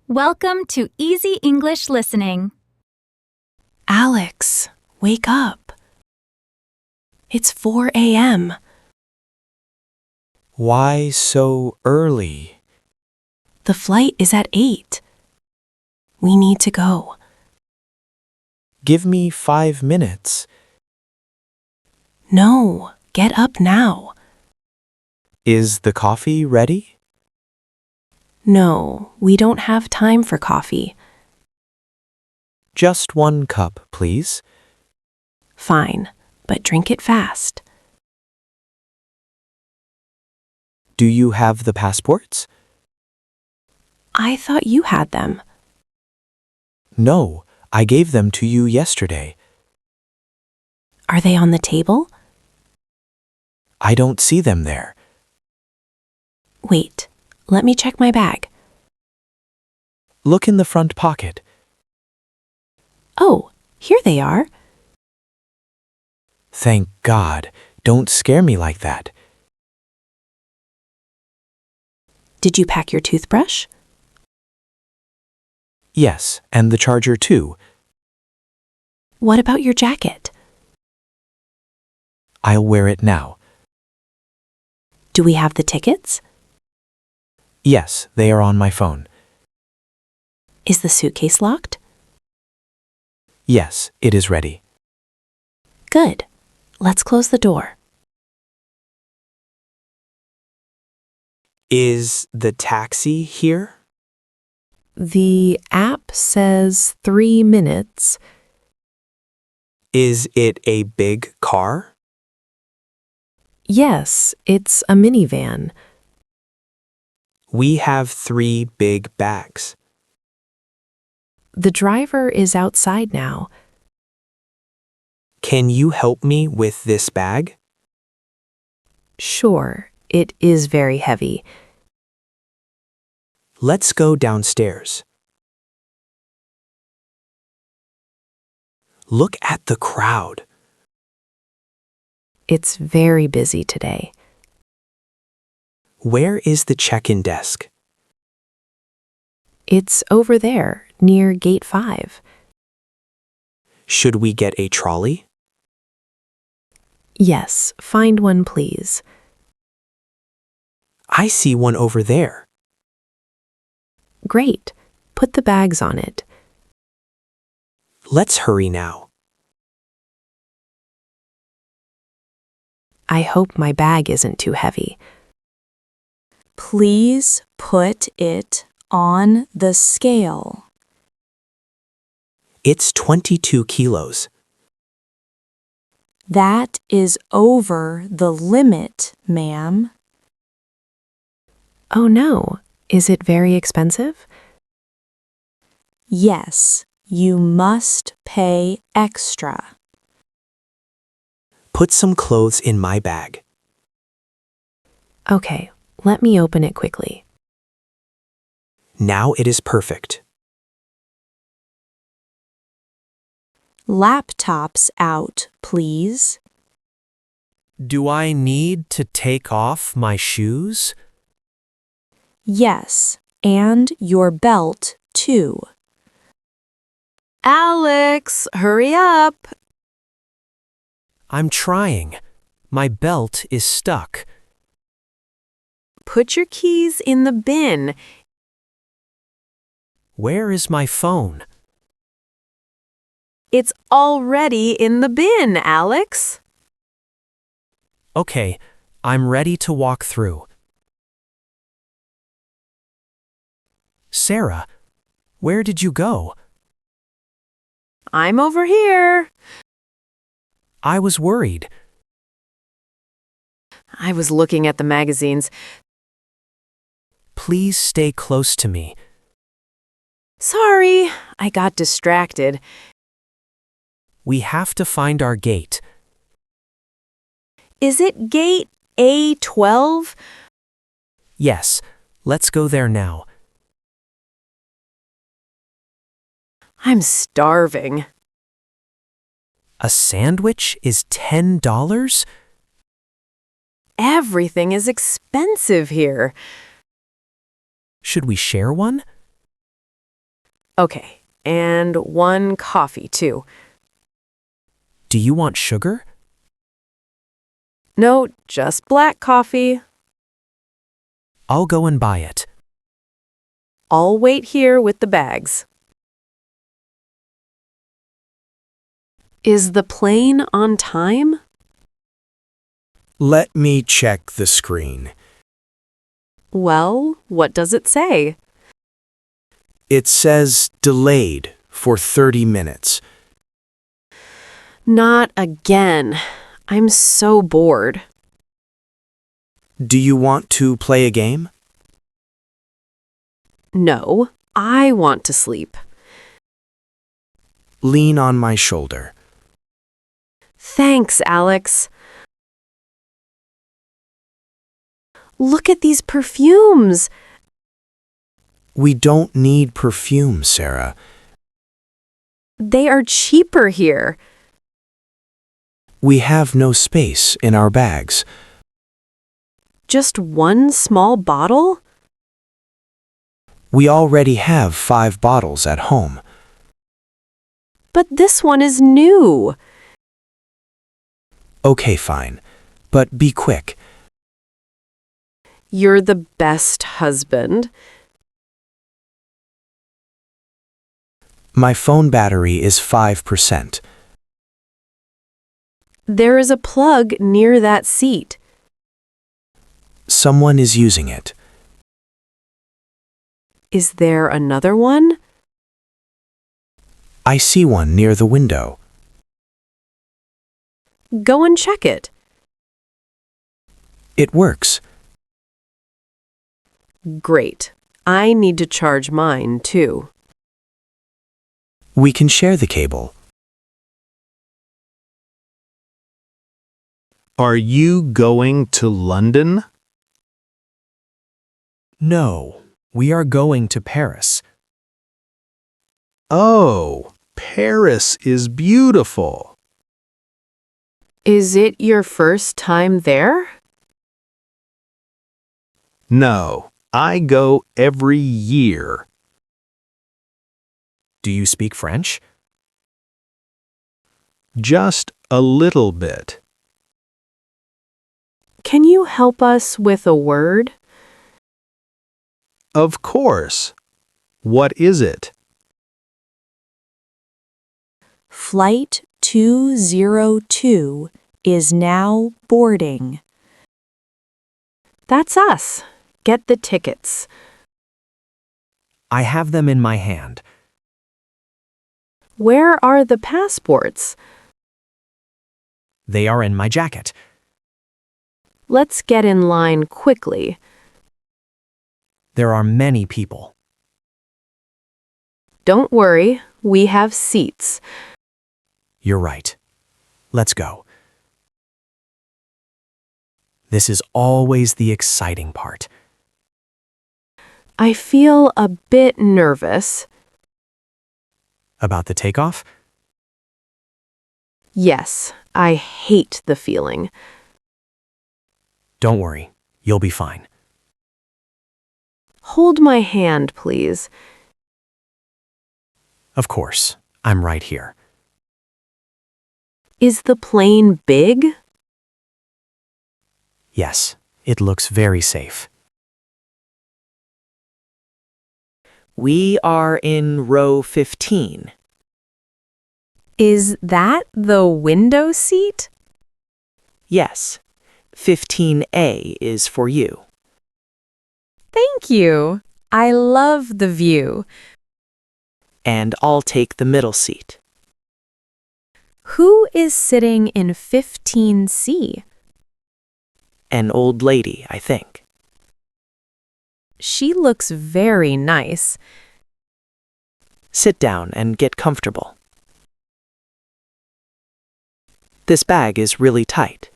Welcome to Easy English Listening. Alex, wake up. It's 4 a.m. Why so early? The flight is at 8. We need to go. Give me 5 minutes. No, get up now. Is the coffee ready? No, we don't have time for coffee. Just 1 cup, please. Fine, but drink it fast. Do you have the passports? I thought you had them. No, I gave them to you yesterday. Are they on the table? I don't see them there. Wait, let me check my bag. Look in the front pocket. Oh, here they are. Thank God. Don't scare me like that. Did you pack your toothbrush? Yes, and the charger too. What about your jacket? I'll wear it now. Do we have the tickets? Yes, they are on my phone. Is the suitcase locked? Yes, it is ready. Good. Let's close the door. Is the taxi here? The app says 3 minutes. Is it a big car? Yes, it's a minivan. We have 3 big bags. The driver is outside now. Can you help me with this bag? Sure, it is very heavy. Let's go downstairs. Look at the crowd. It's very busy today. Where is the check-in desk? It's over there, near Gate 5. Should we get a trolley? Yes, find one, please. I see one over there. Great. Put the bags on it. Let's hurry now. I hope my bag isn't too heavy. Please put it on the scale. It's 22 kilos. That is over the limit, ma'am. Oh no, is it very expensive? Yes, you must pay extra. Put some clothes in my bag. Okay, let me open it quickly. Now it is perfect. Laptops out, please. Do I need to take off my shoes? Yes, and your belt, too. Alex, hurry up. I'm trying. My belt is stuck. Put your keys in the bin. Where is my phone? It's already in the bin, Alex. Okay, I'm ready to walk through. Sarah, where did you go? I'm over here. I was worried. I was looking at the magazines. Please stay close to me. Sorry, I got distracted. We have to find our gate. Is it gate A12? Yes, let's go there now. I'm starving. A sandwich is $10? Everything is expensive here. Should we share one? Okay, and one coffee, too. Do you want sugar? No, just black coffee. I'll go and buy it. I'll wait here with the bags. Is the plane on time? Let me check the screen. Well, what does it say? It says delayed for 30 minutes. Not again. I'm so bored. Do you want to play a game? No, I want to sleep. Lean on my shoulder. Thanks, Alex. Look at these perfumes. We don't need perfume, Sarah. They are cheaper here. We have no space in our bags. Just one small bottle? We already have 5 bottles at home. But this one is new. Okay, fine. But be quick. You're the best husband. My phone battery is 5%. There is a plug near that seat. Someone is using it. Is there another one? I see one near the window. Go and check it. It works. Great. I need to charge mine, too. We can share the cable. Are you going to London? No, we are going to Paris. Oh, Paris is beautiful. Is it your first time there? No, I go every year. Do you speak French? Just a little bit. Can you help us with a word? Of course. What is it? Flight 202 is now boarding. That's us. Get the tickets. I have them in my hand. Where are the passports? They are in my jacket. Let's get in line quickly. There are many people. Don't worry, we have seats. You're right. Let's go. This is always the exciting part. I feel a bit nervous. About the takeoff? Yes, I hate the feeling. Don't worry, you'll be fine. Hold my hand, please. Of course, I'm right here. Is the plane big? Yes, it looks very safe. We are in row 15. Is that the window seat? Yes, 15A is for you. Thank you. I love the view. And I'll take the middle seat. Who is sitting in 15C? An old lady, I think. She looks very nice. Sit down and get comfortable. This bag is really tight.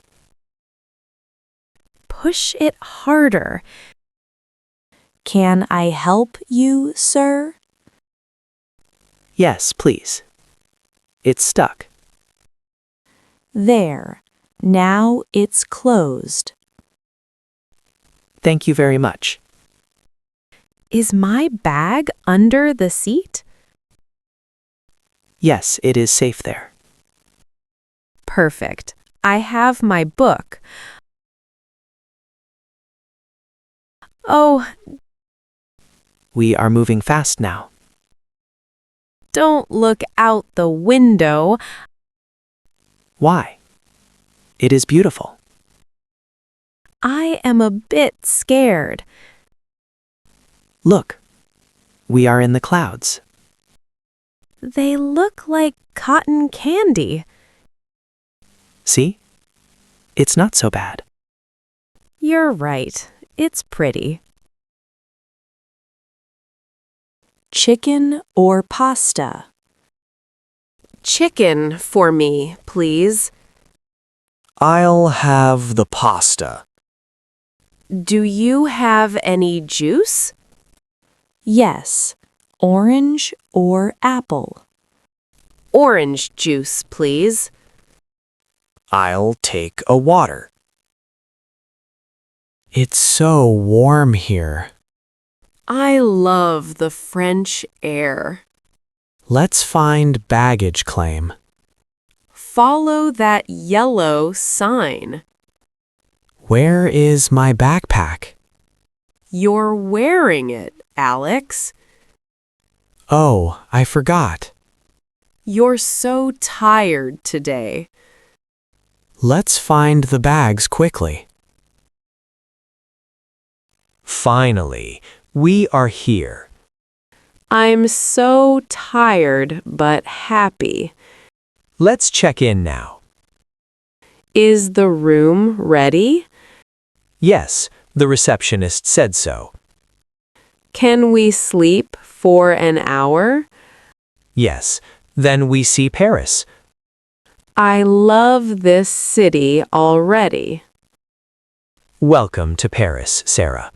Push it harder. Can I help you, sir? Yes, please. It's stuck. There. Now it's closed. Thank you very much. Is my bag under the seat? Yes, it is safe there. Perfect. I have my book. Oh, We are moving fast now. don't look out the window. Why? It is beautiful. I am a bit scared. Look, we are in the clouds. They look like cotton candy. See? It's not so bad. You're right. It's pretty. Chicken or pasta? Chicken for me, please. I'll have the pasta. Do you have any juice? Yes. Orange or apple? Orange juice, please. I'll take a water. It's so warm here. I love the French air. Let's find baggage claim. Follow that yellow sign. Where is my backpack? You're wearing it, Alex. Oh, I forgot. You're so tired today. Let's find the bags quickly. Finally, we are here. I'm so tired but happy. Let's check in now. Is the room ready? Yes, the receptionist said so. Can we sleep for an hour? Yes, then we see Paris. I love this city already. Welcome to Paris, Sarah.